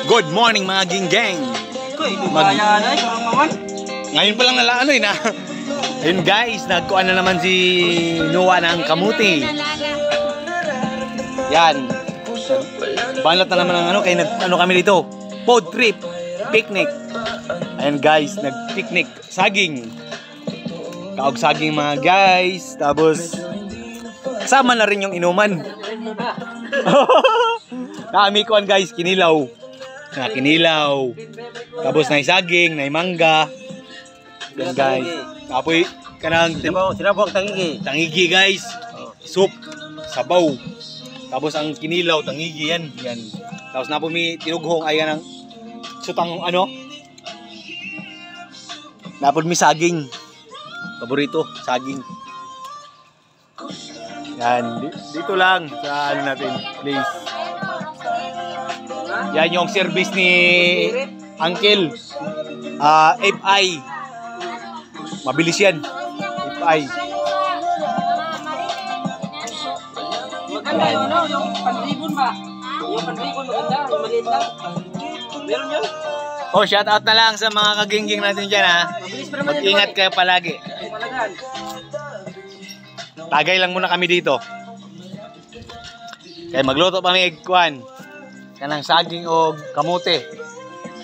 Good morning mga ginggeng. Ngayon pa lang nala na. Ayun guys, nagkuhan na naman si Noah ng kamuti. Yan. Banat na naman ng kaya kami dito. Food trip, picnic. Ayun guys, nag-picnic, saging. Kaog saging mga guys. Tapos sama na rin yung inuman. Kami kuhan guys, kinilaw. Kinilaw. Tapos na saging, na mangga. Yan guys. Tapos kanang sinabok tangigi. Tangigi guys. Soup, sabaw. Tapos ang kinilaw, tangigi yan. Yan. Tapos na po may tinughong ayan ang sutang Napod may saging. Paborito, saging. Yan, dito lang sa natin, please. Yan yung service ni Uncle. FI. Mabilis yan. FI. Maganda yung panribon ba? Yung panribon maganda, yung maliit lang. Meron yun? Oh, shout out na lang sa mga kagingging natin dyan ha. Mag-ingat kayo palagi. Tagay lang muna kami dito. Kaya magluto pa may egg-kwan. Kanang saging o kamote.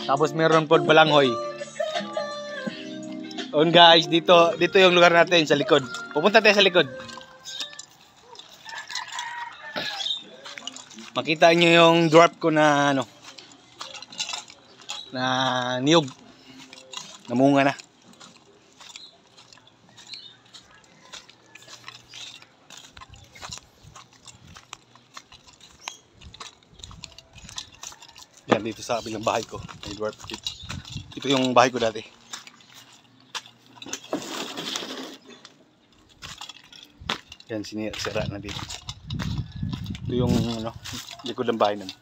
Tapos meron po balanghoy. On guys, dito yung lugar natin sa likod. Pupunta tayo sa likod. Makita nyo yung dwarf ko na na niyog. Namunga na. Yan, dito sa kabilang bahay ko. May dwarf. Ito yung bahay ko dati. Yan, sira na dito. Ito yung likod ng bahay naman.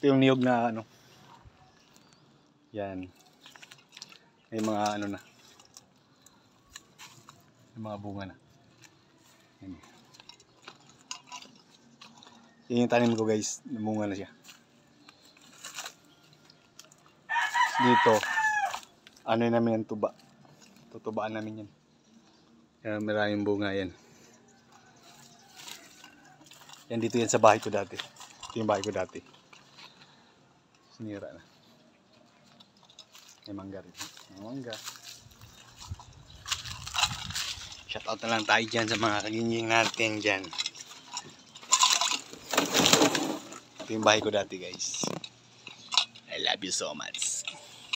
Ito yung niyog na yan. May mga na. May mga bunga na. Yan. Yan yung tanim ko guys. Namunga na siya. Dito. Namin yung tuba. Tutubaan namin yan. Yan, maraming bunga yan. Yan dito yan sa bahay ko dati. Ito yung bahay ko dati. Sinira na. May mangga rin. May mangga. Shout out na lang tayo dyan sa mga kagingging natin dyan. Ito yung bahay ko dati guys. I love you so much.